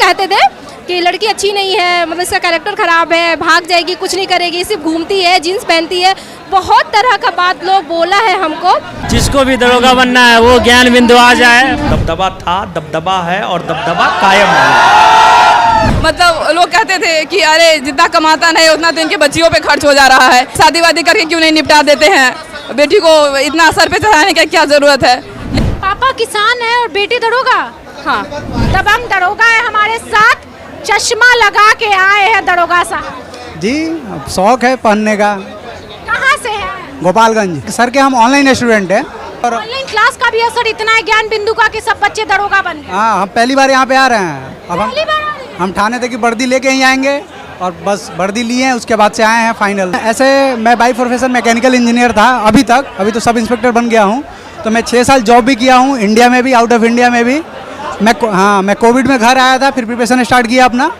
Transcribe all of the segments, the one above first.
कहते थे कि लड़की अच्छी नहीं है, मतलब इसका कैरेक्टर खराब है, भाग जाएगी, कुछ नहीं करेगी, सिर्फ घूमती है, जीन्स पहनती है, बहुत तरह का बात लोग बोला है हमको। जिसको भी दरोगा बनना है वो ज्ञान बिंदु आ जाए। दबदबा था, दबदबा है और दबदबा कायम है। मतलब लोग कहते थे कि अरे जितना कमाता नहीं उतना तो इनके बच्चियों पे खर्च हो जा रहा है, शादी वादी करके क्यों नहीं निपटा देते हैं, बेटी को इतना सर पे चढ़ाने की क्या जरूरत है। पापा किसान है और बेटी दरोगा। हाँ, दबंग दरोगा है हमारे साथ, चश्मा लगा के आए हैं दरोगा साहब जी। शौक है पहनने का। कहाँ से है? गोपालगंज। सर के हम ऑनलाइन स्टूडेंट हैं और ऑनलाइन क्लास का भी असर इतना है ज्ञान बिंदु का कि सब बच्चे दरोगा बन गए। हाँ, हम पहली बार यहाँ पे आ रहे हैं। अब पहली बार आ रहे हैं? हम ठाणे तक की वर्दी लेके ही आएंगे और बस वर्दी लिए हैं, उसके बाद से आए हैं फाइनल। ऐसे मैं बाई प्रोफेशन मैकेनिकल इंजीनियर था अभी तक, अभी तो सब इंस्पेक्टर बन गया हूँ। तो मैं 6 साल जॉब भी किया हूँ, इंडिया में भी, आउट ऑफ इंडिया में भी। मैं कोविड में घर आया था, फिर प्रिपरेशन स्टार्ट किया अपना।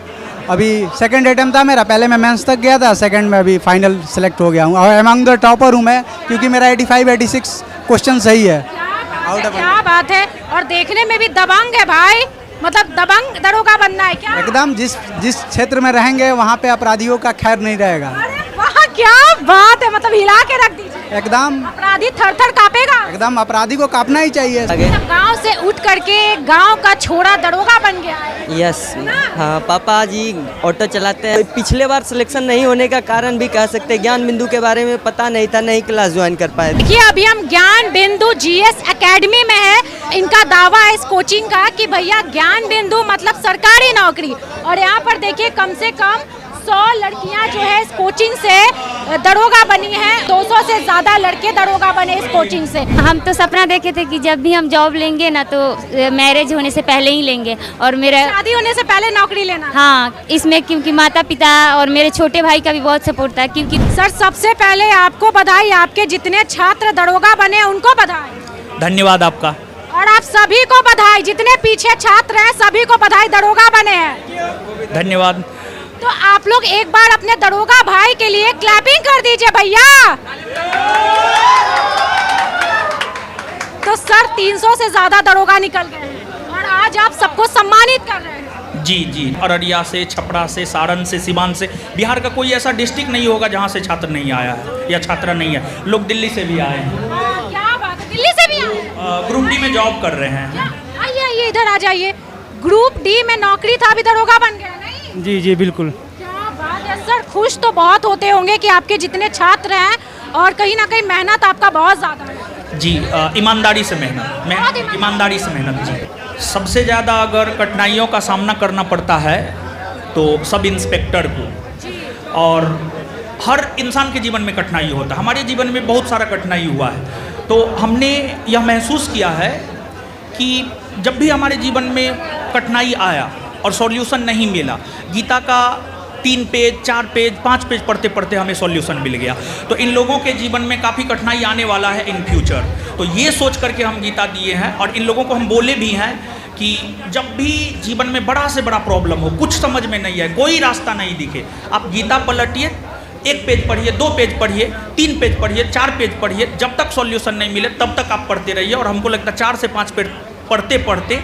अभी सेकंड अटेम्प्ट था मेरा, पहले मैं मेंस तक गया था, सेकंड में अभी फाइनल सेलेक्ट हो गया हूँ और अमंग द टॉपर हूँ मैं, क्योंकि मेरा 85-86 क्वेश्चन सही है। क्या बात है। और देखने में भी दबंग है भाई, मतलब दबंग दरोगा बनना है क्या? एकदम जिस क्षेत्र में रहेंगे वहाँ पे अपराधियों का खैर नहीं रहेगा। अरे वाह, क्या बात है, मतलब हिला के रख दीजिए। एकदम अपराधी थर थर कांपेगा। एकदम अपराधी को कांपना ही चाहिए। गांव से उठ करके गांव का छोरा दरोगा बन गया है। यस, हाँ, पापा जी ऑटो चलाते हैं। पिछले बार सिलेक्शन नहीं होने का कारण भी कह सकते हैं, ज्ञान बिंदु के बारे में पता नहीं था, नहीं क्लास ज्वाइन कर पाए। देखिए अभी हम ज्ञान बिंदु जीएस एकेडमी में है। इनका दावा है इस कोचिंग का कि भैया ज्ञान बिंदु मतलब सरकारी नौकरी, और यहाँ पर देखिए कम से कम 100 लड़कियां जो है इस कोचिंग से दरोगा बनी हैं। 200 से ज्यादा लड़के दरोगा बने इस कोचिंग से। हम तो सपना देखे थे कि जब भी हम जॉब लेंगे ना तो मैरिज होने से पहले ही लेंगे, और मेरा शादी होने से पहले नौकरी लेना। हाँ, इसमें क्योंकि माता पिता और मेरे छोटे भाई का भी बहुत सपोर्ट था। क्योंकि सर सबसे पहले आपको बधाई, आपके जितने छात्र दरोगा बने उनको बधाई। धन्यवाद आपका। और आप सभी को बधाई, जितने पीछे छात्र हैं सभी को बधाई, दरोगा बने हैं। धन्यवाद। तो आप लोग एक बार अपने दरोगा भाई के लिए क्लैपिंग कर दीजिए भैया। तो सर 300 से ज्यादा दरोगा निकल गए हैं और आज आप सबको सम्मानित कर रहे हैं। जी, अररिया से, छपरा से, सारण से, सिवान से, बिहार का कोई ऐसा डिस्ट्रिक्ट नहीं होगा जहाँ से छात्र नहीं आया है या छात्रा नहीं है। लोग दिल्ली से भी आए हैं। क्या बात है, दिल्ली से भी आए? ग्रुप डी में जॉब कर रहे हैं। आइए इधर आ जाइए। ग्रुप डी में नौकरी था, अभी दरोगा बन गया नहीं? जी बिल्कुल। क्या बात है सर, खुश तो बहुत होते होंगे कि आपके जितने छात्र हैं और कहीं ना कहीं मेहनत आपका बहुत ज़्यादा है। जी, ईमानदारी से मेहनत, ईमानदारी से मेहनत। जी, सबसे ज़्यादा अगर कठिनाइयों का सामना करना पड़ता है तो सब इंस्पेक्टर को, और हर इंसान के जीवन में कठिनाई होता है। हमारे जीवन में बहुत सारा कठिनाई हुआ है, तो हमने यह महसूस किया है कि जब भी हमारे जीवन में कठिनाई आया और सॉल्यूशन नहीं मिला, गीता का 3 पेज, 4 पेज, 5 पेज पढ़ते पढ़ते हमें सॉल्यूशन मिल गया। तो इन लोगों के जीवन में काफ़ी कठिनाई आने वाला है इन फ्यूचर, तो ये सोच करके हम गीता दिए हैं। और इन लोगों को हम बोले भी हैं कि जब भी जीवन में बड़ा से बड़ा प्रॉब्लम हो, कुछ समझ में नहीं आए, कोई रास्ता नहीं दिखे, आप गीता पलटिए, 1 पेज पढ़िए, 2 पेज पढ़िए, 3 पेज पढ़िए, 4 पेज पढ़िए, जब तक सॉल्यूशन नहीं मिले तब तक आप पढ़ते रहिए। और हमको लगता है 4 से 5 पेज पढ़ते पढ़ते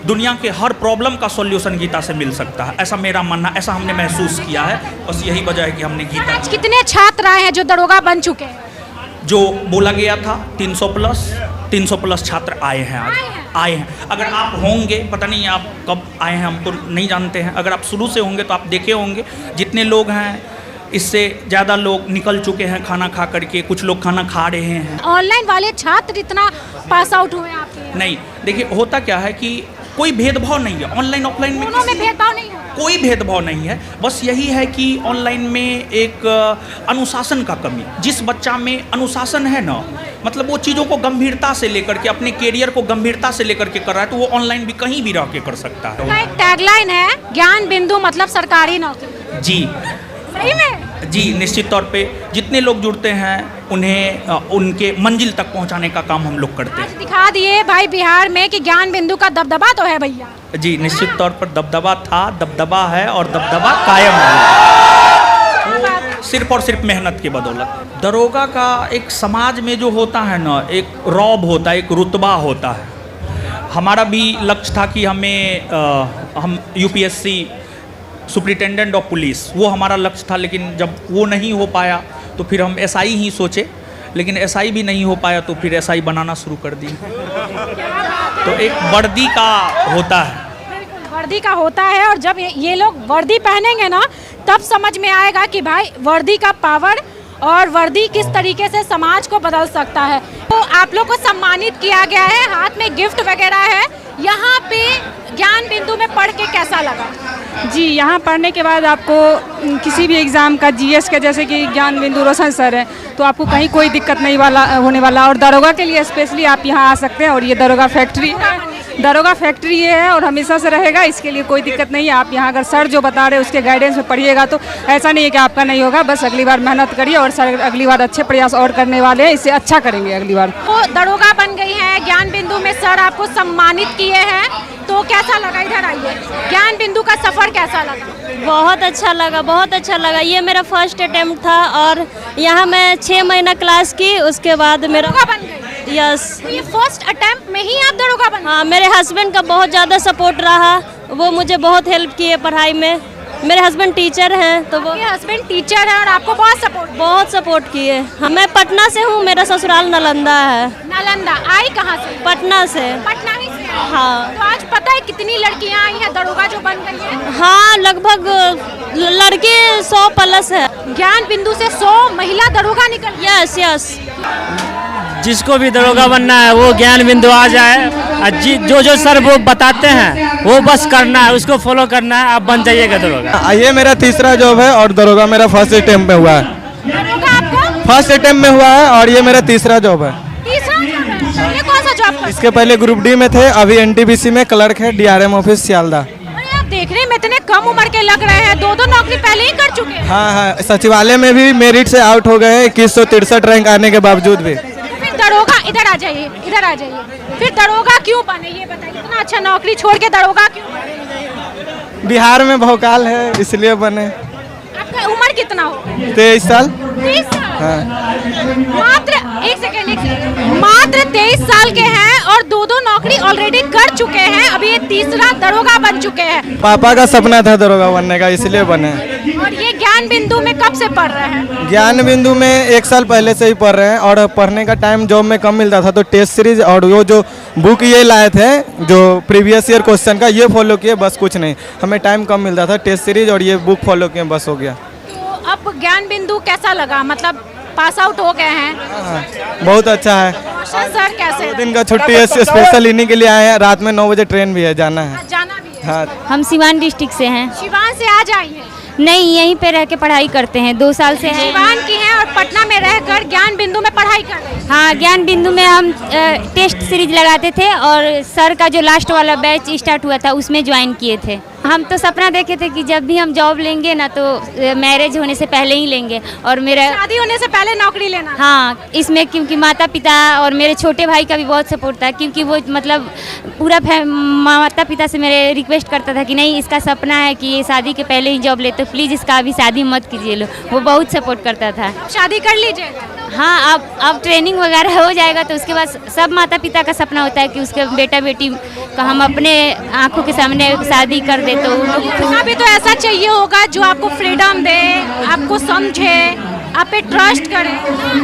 दुनिया के हर प्रॉब्लम का सॉल्यूशन गीता से मिल सकता है, ऐसा मेरा मानना, ऐसा हमने महसूस किया है। बस यही वजह है कि हमने गीता। आज कितने छात्र आए हैं जो दरोगा बन चुके हैं? जो बोला गया था 300 प्लस छात्र आए हैं, आज आए हैं। अगर आप होंगे, पता नहीं आप कब आए हैं, हम तो नहीं जानते हैं। अगर आप शुरू से होंगे तो आप देखे होंगे जितने लोग हैं, इससे ज़्यादा लोग निकल चुके हैं खाना खा करके, कुछ लोग खाना खा रहे हैं। ऑनलाइन वाले छात्र इतना पास आउट हुए आपके? नहीं, देखिए होता क्या है कि कोई भेदभाव नहीं है ऑनलाइन ऑफलाइन में, दोनों में भेदभाव नहीं है, कोई भेदभाव नहीं है। बस यही है कि ऑनलाइन में एक अनुशासन का कमी, जिस बच्चा में अनुशासन है ना, मतलब वो चीज़ों को गंभीरता से लेकर के, अपने कैरियर को गंभीरता से लेकर के कर रहा है, तो वो ऑनलाइन भी कहीं भी रह के कर सकता है। एक टैगलाइन है, ज्ञान बिंदु मतलब सरकारी नौकरी। जी, सही में? जी, निश्चित तौर पे जितने लोग जुड़ते हैं उन्हें उनके मंजिल तक पहुंचाने का काम हम लोग करते हैं। दिखा दिए भाई बिहार में कि ज्ञान बिंदु का दबदबा तो है भैया। जी, निश्चित तौर पर दबदबा था, दबदबा है और दबदबा कायम है, सिर्फ और सिर्फ मेहनत की बदौलत। दरोगा का एक समाज में जो होता है ना, एक रौब होता है, एक रुतबा होता है। हमारा भी लक्ष्य था कि हम यूपीएससी सुपरिटेंडेंट ऑफ पुलिस, वो हमारा लक्ष्य था, लेकिन जब वो नहीं हो पाया तो फिर हम एसआई ही सोचे, लेकिन एसआई भी नहीं हो पाया तो फिर एसआई बनाना शुरू कर दी। तो एक वर्दी का होता है, वर्दी का होता है, और जब ये लोग वर्दी पहनेंगे ना तब समझ में आएगा कि भाई वर्दी का पावर और वर्दी किस तरीके से समाज को बदल सकता है। तो आप लोग को सम्मानित किया गया है, हाथ में गिफ्ट वगैरह है। यहाँ पे ज्ञान बिंदु में पढ़ के कैसा लगा? जी, यहाँ पढ़ने के बाद आपको किसी भी एग्ज़ाम का जीएस का, जैसे कि ज्ञान बिंदु रोशन सर है, तो आपको कहीं कोई दिक्कत नहीं होने वाला। और दरोगा के लिए स्पेशली आप यहाँ आ सकते हैं, और ये दरोगा फैक्ट्री ये है और हमेशा से रहेगा, इसके लिए कोई दिक्कत नहीं है। आप यहाँ अगर सर जो बता रहे हैं उसके गाइडेंस में पढ़िएगा तो ऐसा नहीं है कि आपका नहीं होगा, बस अगली बार मेहनत करिए और सर अगली बार अच्छे प्रयास और करने वाले हैं, इससे अच्छा करेंगे अगली बार। तो दरोगा बन गई हैं, ज्ञान बिंदु में सर आपको सम्मानित किए हैं, तो कैसा लगा? इधर आइए, ज्ञान बिंदु का सफर कैसा लगा? बहुत अच्छा लगा, बहुत अच्छा लगा। ये मेरा फर्स्ट अटेम्प्ट था और यहाँ मैं 6 महीना क्लास की, उसके बाद मेरा दरोगा बन गई। यस, ये फर्स्ट अटेम्प्ट में ही आप दरोगा बन गए? हाँ, मेरे हस्बैंड का बहुत ज़्यादा सपोर्ट रहा, वो मुझे बहुत हेल्प किए पढ़ाई में। मेरे हस्बैंड टीचर हैं, तो वो ये हस्बैंड टीचर है और आपको बहुत सपोर्ट किए। हाँ, मैं पटना से हूँ, मेरा ससुराल नालंदा है। नालंदा आई कहाँ से? पटना से। पटना ही से? हाँ। तो आज पता है कितनी लड़कियाँ आई हैं दरोगा जो बन गई हैं? हाँ, लगभग लड़के 100 प्लस है। ज्ञान बिंदु से 100 महिला दरोगा निकल। Yes yes. जिसको भी दरोगा बनना है वो ज्ञान बिंदु आ जाए, और जो सर वो बताते हैं वो बस करना है, उसको फॉलो करना है, आप बन जाइएगा दरोगा। ये मेरा तीसरा जॉब है और दरोगा मेरा फर्स्ट अटेम्प्ट में हुआ है। दरोगा आपका फर्स्ट अटेम्प्ट में हुआ है और ये मेरा तीसरा जॉब है। तीसरा जॉब है? ये कौन सा जॉब करते इसके पहले ग्रुप डी में थे, अभी एनटीपीसी में क्लर्क है, डीआरएम ऑफिस सियालदा। अरे आप देखने में इतने कम उम्र के लग रहे हैं, 2 नौकरी पहले ही कर चुके हैं। हाँ, सचिवालय में भी मेरिट से आउट हो गए हैं, 2163 रैंक आने के बावजूद भी। फिर दरोगा, इधर आ जाइए, इधर आ जाइए, फिर दरोगा क्यों बने ये बताइए? इतना अच्छा नौकरी छोड़ के दरोगा क्यों बने? बिहार में भौकाल है इसलिए बने। आपका उम्र कितना हो? 23 साल। 23 साल? हाँ। मात्र एक सेकंड, मात्र 23 साल के हैं और 2 नौकरी ऑलरेडी कर चुके हैं, अभी ये तीसरा दरोगा बन चुके हैं। पापा का सपना था दरोगा बनने का, इसलिए बने। और ये ज्ञान बिंदु में कब से पढ़ रहे हैं? ज्ञान बिंदु में 1 साल पहले से ही पढ़ रहे हैं, और पढ़ने का टाइम जॉब में कम मिलता था तो टेस्ट सीरीज और वो जो बुक ये लाए थे जो प्रीवियस ईयर क्वेश्चन का, ये फॉलो किए, बस कुछ नहीं। हमें टाइम कम मिलता था, टेस्ट सीरीज और ये बुक फॉलो किए, बस हो गया। तो अब ज्ञान बिंदु कैसा लगा? मतलब पास आउट हो गए हैं? हाँ, बहुत अच्छा है। सर कैसे? 2 दिन का छुट्टी है, स्पेशल इन्हीं के लिए आए हैं। रात में 9 बजे ट्रेन भी है, जाना है। जाना भी है? हाँ। हम सिवान डिस्ट्रिक्ट से हैं। सिवान से आज आई हैं? नहीं, यहीं पे रह के पढ़ाई करते हैं, 2 साल से हैं। सिवान की हैं और पटना में रहकर ज्ञान बिंदु में पढ़ाई कर रही हैं। हाँ, ज्ञान बिंदु में हम टेस्ट सीरीज लगाते थे और सर का जो लास्ट वाला बैच स्टार्ट हुआ था उसमें ज्वाइन किए थे। हम तो सपना देखे थे कि जब भी हम जॉब लेंगे ना तो मैरिज होने से पहले ही लेंगे, और मेरा शादी होने से पहले नौकरी लेना। हाँ, इसमें क्योंकि माता पिता और मेरे छोटे भाई का भी बहुत सपोर्ट था, क्योंकि वो मतलब पूरा माता पिता से मेरे रिक्वेस्ट करता था कि नहीं, इसका सपना है कि ये शादी के पहले ही जॉब ले, तो प्लीज़ इसका अभी शादी मत कीजिए लो। वो बहुत सपोर्ट करता था। शादी कर लीजिएगा? हाँ, अब ट्रेनिंग वगैरह हो जाएगा तो उसके बाद सब माता पिता का सपना होता है कि उसके बेटा बेटी का हम अपने आंखों के सामने शादी कर दे, तो उनका भी तो ऐसा चाहिए होगा जो आपको फ्रीडम दे, आपको समझे, आप पे ट्रस्ट करे।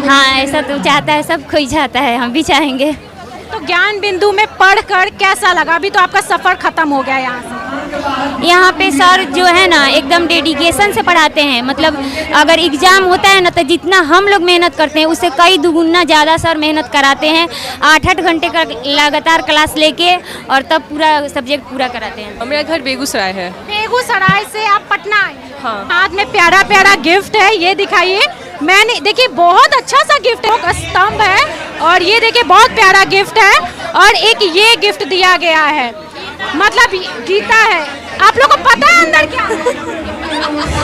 हाँ, ऐसा तो चाहता है, सब कोई चाहता है, हम भी चाहेंगे। तो ज्ञान बिंदु में पढ़कर कैसा लगा? अभी तो आपका सफर खत्म हो गया यहाँ से। यहाँ पे सर जो है ना एकदम डेडिकेशन से पढ़ाते हैं, मतलब अगर एग्जाम होता है ना तो जितना हम लोग मेहनत करते हैं उससे कई दुगुना ज़्यादा सर मेहनत कराते हैं। 8-8 घंटे का लगातार क्लास लेके और तब पूरा सब्जेक्ट पूरा कराते हैं। मेरा घर बेगूसराय है। बेगूसराय से आप पटना आए? हाँ। हाथ में प्यारा प्यारा गिफ्ट है, ये दिखाइए। मैंने देखिए बहुत अच्छा सा गिफ्ट है, स्तंभ है, और ये देखिए बहुत प्यारा गिफ्ट है, और एक ये गिफ्ट दिया गया है, मतलब गीता है। आप लोग को पता है अंदर क्या?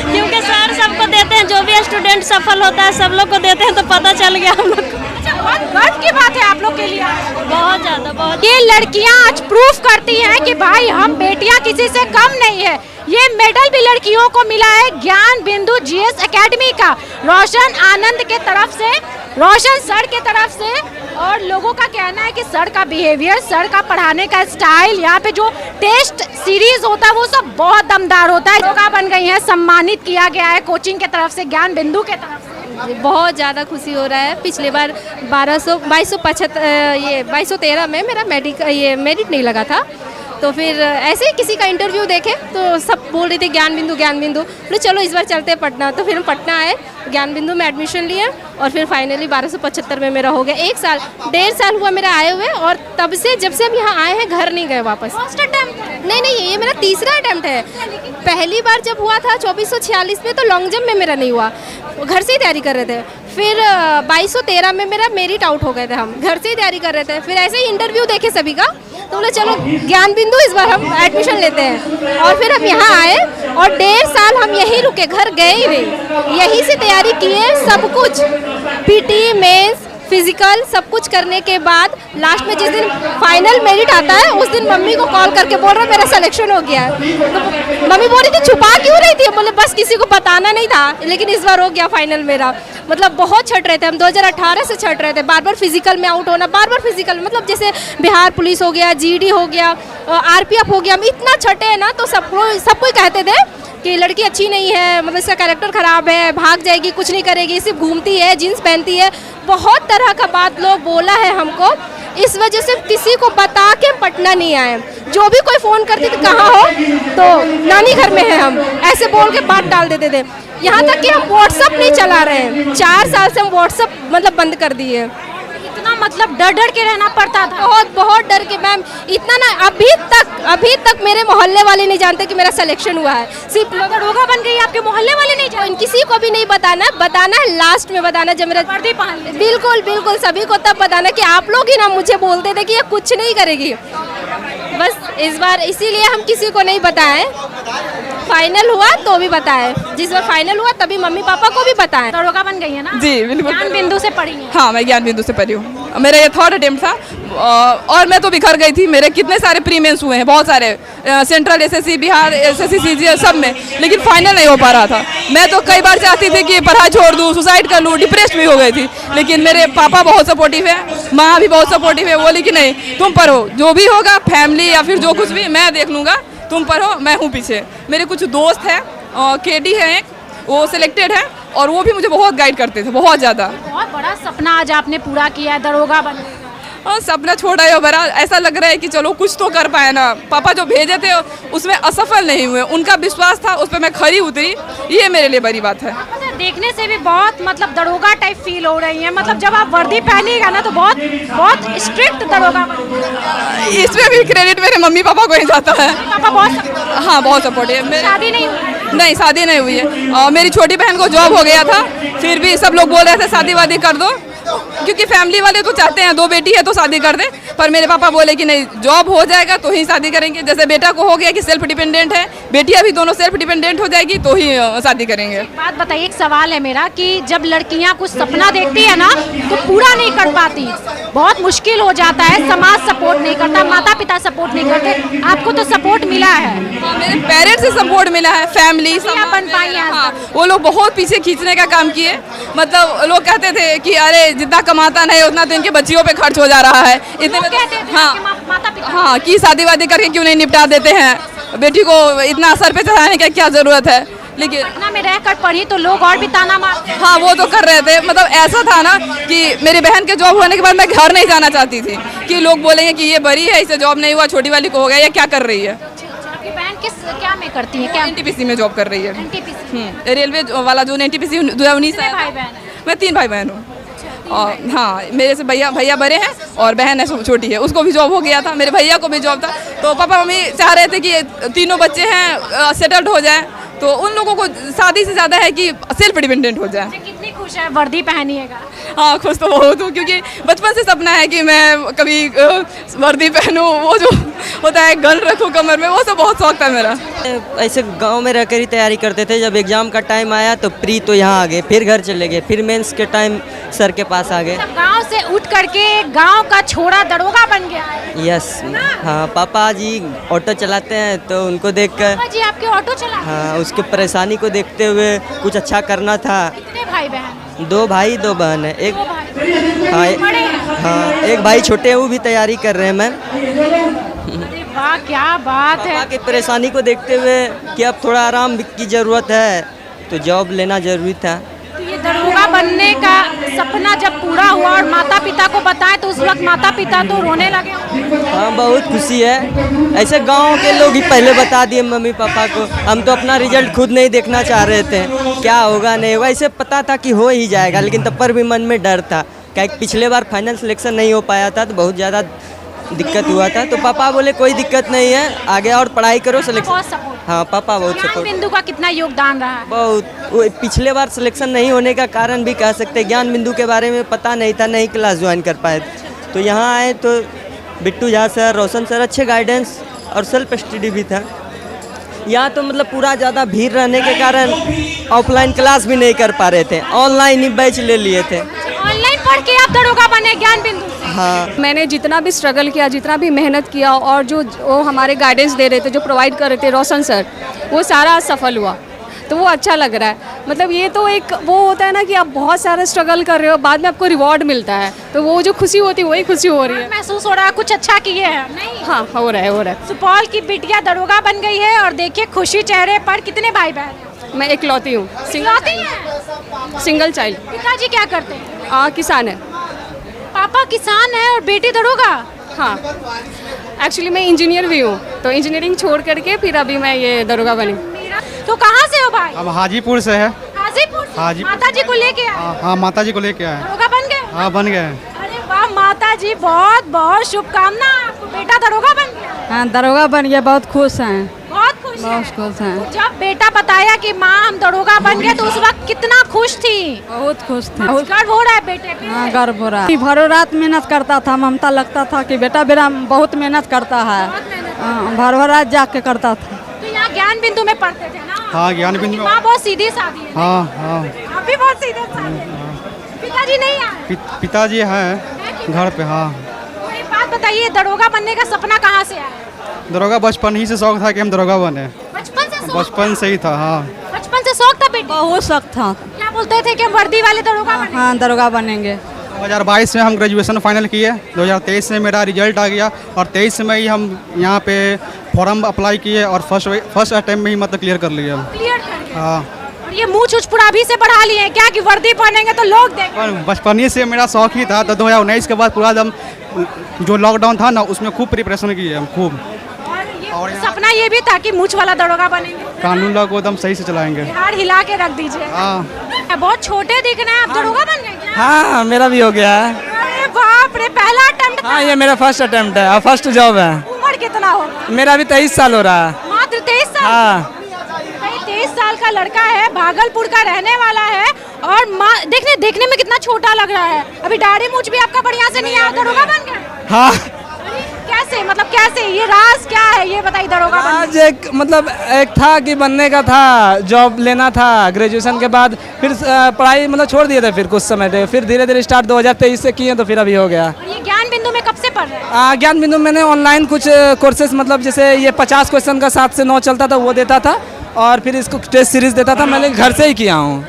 क्योंकि सर सबको देते हैं, जो भी स्टूडेंट सफल होता है सब लोग को देते हैं, तो पता चल गया हम लोग को। बहुत गर्व की बात है आप लोग के लिए, बहुत ज़्यादा, बहुत। ये लड़कियां आज प्रूफ करती हैं कि भाई हम बेटियां किसी से कम नहीं है। ये मेडल भी लड़कियों को मिला है ज्ञान बिंदु जीएस एकेडमी का रोशन आनंद के तरफ से। रोशन सर के तरफ से। और लोगों का कहना है कि सर का बिहेवियर, सर का पढ़ाने का स्टाइल, यहाँ पे जो टेस्ट सीरीज होता है वो सब बहुत दमदार होता है। लोग बन गई हैं, सम्मानित किया गया है कोचिंग के तरफ से, ज्ञान बिंदु के तरफ से। बहुत ज़्यादा खुशी हो रहा है। पिछले बार 2213 में मेरा मेरिट नहीं लगा था, तो फिर ऐसे ही किसी का इंटरव्यू देखे तो सब बोल रहे थे ज्ञान बिंदु। बोले चलो इस बार चलते हैं पटना, तो फिर हम पटना आए, ज्ञान बिंदु में एडमिशन लिए और फिर फाइनली 1275 में मेरा हो गया। 1.5 साल हुआ मेरा आए हुए, और तब से जब से हम यहाँ आए हैं घर नहीं गए वापस। First attempt? नहीं, ये मेरा तीसरा अटेम्प्ट है। पहली बार जब हुआ था 2446 में, तो लॉन्ग जंप में मेरा नहीं हुआ, घर से ही तैयारी कर रहे थे। फिर 2213 में मेरा मेरिट आउट हो गए थे, हम घर से ही तैयारी कर रहे थे। फिर ऐसे ही इंटरव्यू देखे सभी का, तो बोले चलो ज्ञान बिंदु इस बार हम एडमिशन लेते हैं। और फिर हम यहाँ आए और 1.5 साल हम यहीं रुके, घर गए ही नहीं, यहीं से तैयारी किए सब कुछ, पीटी, मेंस, फिजिकल सब कुछ करने के बाद लास्ट में जिस दिन फाइनल मेरिट आता है उस दिन मम्मी को कॉल करके बोल रहा मेरा सिलेक्शन हो गया। तो मम्मी बोल रही थी छुपा क्यों रही थी, बोले बस किसी को बताना नहीं था, लेकिन इस बार हो गया फाइनल मेरा। मतलब बहुत छट रहे थे हम, 2018 से छट रहे थे, बार बार फिजिकल में आउट होना, बार बार फिजिकल, मतलब जैसे बिहार पुलिस हो गया, जीडी हो गया, आरपीएफ हो गया, हम इतना छटे हैं ना, तो सब कोई कहते थे कि लड़की अच्छी नहीं है, मतलब इसका कैरेक्टर ख़राब है, भाग जाएगी, कुछ नहीं करेगी, सिर्फ घूमती है, जीन्स पहनती है, बहुत तरह का बात लोग बोला है हमको। इस वजह से किसी को बता के पटना नहीं आए। जो भी कोई फ़ोन करती थी कहाँ हो, तो नानी घर में है हम, ऐसे बोल के बात डाल देते थे। यहाँ तक कि हम व्हाट्सअप नहीं चला रहे हैं, 4 साल से हम व्हाट्सअप मतलब बंद कर दिए। इतना मतलब डर के रहना पड़ता था? बहुत डर के मैम, इतना ना अभी तक मेरे मोहल्ले वाले नहीं जानते कि मेरा सिलेक्शन हुआ है। सिर्फ दरोगा बन गई, आपके मोहल्ले वाले नहीं जानते? किसी को भी नहीं बताना है लास्ट में बताना, जब मेरा वर्दी पहन ले। बिल्कुल सभी को तब बताना कि आप लोग ही ना मुझे बोलते थे कि ये कुछ नहीं करेगी। बस इस बार इसीलिए हम किसी को नहीं बताएं, फाइनल हुआ तो भी बताएं, जिस बार फाइनल हुआ तभी मम्मी पापा को भी बताएं। दरोगा बन गई है ना? जी बिल्कुल। ज्ञान बिंदु से पढ़ी है? हाँ, मैं ज्ञान बिंदु से पढ़ी हूँ। मेरा ये 3rd अटेम्प्ट था और मैं तो बिखर गई थी। मेरे कितने सारे प्री मेंस हुए हैं, बहुत सारे, central SSC, Bihar SSC, CGL सब में, लेकिन फाइनल नहीं हो पा रहा था। मैं तो कई बार चाहती थी कि पढ़ाई छोड़ दूँ, सुसाइड कर लूँ, डिप्रेस्ड भी हो गई थी, लेकिन मेरे पापा बहुत सपोर्टिव है, माँ भी बहुत सपोर्टिव है। बोली कि नहीं तुम पढ़ो, जो भी होगा फैमिली या फिर जो कुछ भी मैं देख लूँगा, तुम पढ़ो, मैं हूँ पीछे। मेरे कुछ दोस्त हैं, केडी है एक, वो सिलेक्टेड है और वो भी मुझे बहुत गाइड करते थे, बहुत ज़्यादा। बहुत बड़ा सपना आज आपने पूरा किया है, दरोगा बनने का। और सपना छोड़ा है बड़ा, ऐसा लग रहा है कि चलो कुछ तो कर पाए ना। पापा जो भेजे थे उसमें असफल नहीं हुए, उनका विश्वास था, उस पर मैं खरी उतरी, ये मेरे लिए बड़ी बात है। देखने से भी बहुत मतलब दरोगा टाइप फील हो रही है, मतलब जब आप वर्दी पहनिएगा ना तो बहुत स्ट्रिक्ट दरोगा। इसमें भी क्रेडिट मेरे मम्मी पापा को ही जाता है। पापा बहुत हाँ, बहुत सपोर्टिव है। शादी नहीं हुई? नहीं, शादी नहीं हुई है। और मेरी छोटी बहन को जॉब हो गया था, फिर भी सब लोग बोल रहे थे शादी वादी कर दो, क्योंकि फैमिली वाले तो चाहते हैं 2 बेटी है तो शादी कर दे, पर मेरे पापा बोले कि नहीं, जॉब हो जाएगा तो ही शादी करेंगे। जैसे बेटा को हो गया कि सेल्फ डिपेंडेंट है, बेटियां भी दोनों सेल्फ डिपेंडेंट हो जाएगी तो ही शादी करेंगे। बात बताइए, एक सवाल है मेरा कि जब लड़कियां कुछ सपना देखती है ना तो पूरा नहीं कर पाती, बहुत मुश्किल हो जाता है, समाज सपोर्ट नहीं करता, माता पिता सपोर्ट नहीं करते, आपको तो सपोर्ट मिला है? मेरे पेरेंट्स से सपोर्ट मिला है, फैमिली बन पाई है। हाँ, वो लोग बहुत पीछे खींचने का काम किए। मतलब लोग कहते थे कि अरे जितना कमाता नहीं उतना तो इनके बच्चियों पे खर्च हो जा रहा है, इतने में कहते थे माता पिता। हाँ, कि शादी वादी करके क्यों नहीं निपटा देते हैं, बेटी को इतना सर पे चढ़ाने की क्या जरूरत है। लेकिन पटना में रहकर पढ़ी तो लोग और भी ताना मारते हैं। हाँ, वो तो कर रहे थे। मतलब ऐसा था ना कि मेरी बहन के जॉब होने के बाद मैं घर नहीं जाना चाहती थी कि लोग बोलेंगे कि ये बड़ी है, इसे जॉब नहीं हुआ, छोटी वाली को हो गया, ये क्या कर रही है। आपकी बहन क्या में करती है? क्या एनटीपीसी में जॉब कर रही है। एनटीपीसी रेलवे वाला जो एनटीपीसी 2019 है। भाई बहन? मैं 3 भाई बहन हूँ। और हाँ, मेरे से भैया बड़े हैं और बहन है छोटी है, उसको भी जॉब हो गया था, मेरे भैया को भी जॉब था। तो पापा मम्मी चाह रहे थे कि तीनों बच्चे हैं सेटल्ड हो जाए, तो उन लोगों को शादी से ज़्यादा है कि सेल्फ डिपेंडेंट हो जाए। कितनी खुश है वर्दी पहनिएगा? हाँ, खुश तो बहुत हूँ, क्योंकि बचपन से सपना है कि मैं कभी वर्दी पहनूँ, वो जो होता है गन रखूँ कमर में, वो सब बहुत शौक था मेरा। ऐसे गांव में रहकर ही तैयारी करते थे। जब एग्ज़ाम का टाइम आया तो प्री तो यहाँ आ गए, फिर घर चले गए, फिर मेंस के टाइम सर के पास आ गए। गांव से उठ करके गांव का छोरा दरोगा बन गया है। यस, हाँ, पापा जी ऑटो चलाते हैं तो उनको देखकर। पापा जी आपके ऑटो चला? हाँ, उसके परेशानी को देखते हुए कुछ अच्छा करना था। कितने भाई बहन? 2 भाई 2 बहन है। एक हाँ हाँ, एक भाई छोटे हैं वो भी तैयारी कर रहे हैं मैम। अरे वाह, क्या बात है। पापा की परेशानी को देखते हुए कि अब थोड़ा आराम की ज़रूरत है तो जॉब लेना ज़रूरी था। तो ये दरोगा बनने का सपना जब पूरा हुआ और माता पिता को बताएं तो उस वक्त माता पिता तो रोने लगे होंगे। हाँ, बहुत खुशी है। ऐसे गांव के लोग ही पहले बता दिए मम्मी पापा को। हम तो अपना रिजल्ट खुद नहीं देखना चाह रहे थे, क्या होगा नहीं होगा। ऐसे पता था कि हो ही जाएगा, लेकिन तब पर भी मन में डर था। क्या पिछले बार फाइनल सिलेक्शन नहीं हो पाया था तो बहुत ज़्यादा दिक्कत हुआ था। तो पापा बोले कोई दिक्कत नहीं है, आगे और पढ़ाई करो, सिलेक्शन। बहुत सपोर्ट। हाँ, पापा बहुत ज्ञान सपोर्ट। बिंदु का कितना योगदान रहा है? बहुत। वो पिछले बार सिलेक्शन नहीं होने का कारण भी कह सकते हैं, ज्ञान बिंदु के बारे में पता नहीं था, नई क्लास ज्वाइन कर पाए। तो यहाँ आए तो बिट्टू झा सर, रोशन सर, अच्छे गाइडेंस और सेल्फ स्टडी भी था। यहाँ तो मतलब पूरा ज़्यादा भीड़ रहने के कारण ऑफलाइन क्लास भी नहीं कर पा रहे थे, ऑनलाइन ही बैच ले लिए थे। ऑनलाइन पढ़ के आप दरोगा बने ज्ञान बिंदु? हाँ, मैंने जितना भी स्ट्रगल किया, जितना भी मेहनत किया और जो वो हमारे गाइडेंस दे रहे थे, जो प्रोवाइड कर रहे थे रोशन सर, वो सारा सफल हुआ। तो वो अच्छा लग रहा है। मतलब ये तो एक वो होता है ना कि आप बहुत सारा स्ट्रगल कर रहे हो, बाद में आपको रिवॉर्ड मिलता है, तो वो जो खुशी होती है वही खुशी हो रही है। महसूस हो रहा है कुछ अच्छा किए हैं? नहीं। हाँ, हो रहा है। सुपौल की बिटिया दरोगा बन गई है और देखिए खुशी चेहरे पर। कितने भाई बहन हैं? मैं इकलौती हूँ, सिंगल चाइल्ड। पिताजी क्या करते हैं? किसान है। पापा किसान है और बेटी दरोगा? हाँ, एक्चुअली मैं इंजीनियर भी हूँ, तो इंजीनियरिंग छोड़ करके फिर अभी मैं ये दरोगा बनी। तो कहाँ से हो भाई? हम हाजीपुर से है। हाजीपुर से? हाजीपुर। माता जी को लेके आए? हाँ, माता जी को लेके आए। दरोगा बन गए? हाँ, बन गए। अरे वाह माता जी, बहुत बहुत शुभकामना। आपको बेटा दरोगा बन गया? हाँ, दरोगा बन गया, बहुत खुश हैं। बहुत खुश है। बहुत खुश हैं। जब बेटा बताया कि माँ हम दरोगा बन गए तो उस वक्त कितना खुश थी? बहुत खुश थे। गर्व हो रहा है बेटे पे? हाँ, गर्व हो रहा है। भरो रात मेहनत करता था, ममता लगता था कि बेटा मेरा बहुत मेहनत करता है। भरो रात जाके करता था। तो यहाँ ज्ञान बिंदु में पढ़ते थे ना? हाँ, ज्ञान बिंदु में। माँ बहुत सीधी सादी है। हाँ हाँ। आप भी बहुत सीधे साधे हैं। पिताजी नहीं आए? पिताजी हैं घर पे। हाँ। तो एक बात बताइए, दरोगा बनने का सपना कहाँ से आया? दरोगा बचपन ही से शौक था कि हम दरोगा बने। बचपन से शौक? बचपन से ही था। हाँ, बचपन से शौक था बेटे? बहुत शौक था। क्या बोलते थे कि हम वर्दी वाले दरोगा बने? हाँ, दरोगा बनेंगे। 2022 में हम ग्रेजुएशन फाइनल किए। 2023 में मेरा रिजल्ट आ गया और 23 में ही हम यहाँ पे फॉर्म अप्लाई किए और फर्स्ट अटेम्प्ट में ही मतलब क्लियर कर लिया। क्लियर कर गए? हाँ। और ये मुँह चुचपुड़ा भी से बढ़ा लिए हैं क्या कि वर्दी पहनेंगे तो लोग देखेंगे? और बचपन ही से मेरा शौक ही था। तो 2019 के बाद पूरा एकदम जो लॉकडाउन था ना, उसमें खूब प्रिपरेशन किए हम, खूब। और सपना ये भी था कि मूछ वाला दरोगा बनेंगे? कानून लॉ को एकदम सही से चलाएंगे। बिहार हिला के रख दीजिए। हाँ। बहुत छोटे दिख रहे हैं, आप दरोगा बन गए क्या? हाँ, मेरा भी हो गया है। अरे बाप रे, पहला अटेम्प्ट था? हाँ, ये मेरा फर्स्ट अटेम्प्ट है और फर्स्ट जॉब है। उम्र कितना होगा? मेरा अभी 23 साल हो रहा है। मात्र 23 साल? हाँ। 23 साल का लड़का है, भागलपुर का रहने वाला है और देखने में कितना छोटा लग रहा है। अभी दाढ़ी मूछ भी आपका बढ़िया से नहीं आया, दरोगा बन गया? हाँ। कैसे, मतलब कैसे, ये राज क्या है ये बताइए दरोगा बनने? आज एक मतलब एक था कि बनने का था, जॉब लेना था। ग्रेजुएशन के बाद फिर पढ़ाई मतलब छोड़ दिए थे, फिर कुछ समय थे, फिर धीरे धीरे स्टार्ट 2023 से किए तो फिर अभी हो गया। और ये ज्ञान बिंदु में कब से पढ़ रहे हैं? ज्ञान बिंदु मैंने ऑनलाइन कुछ कोर्सेज मतलब जैसे ये 50 क्वेश्चन का 7 से 9 चलता था वो देता था और फिर इसको टेस्ट सीरीज देता था, मैंने घर से ही किया हूँ।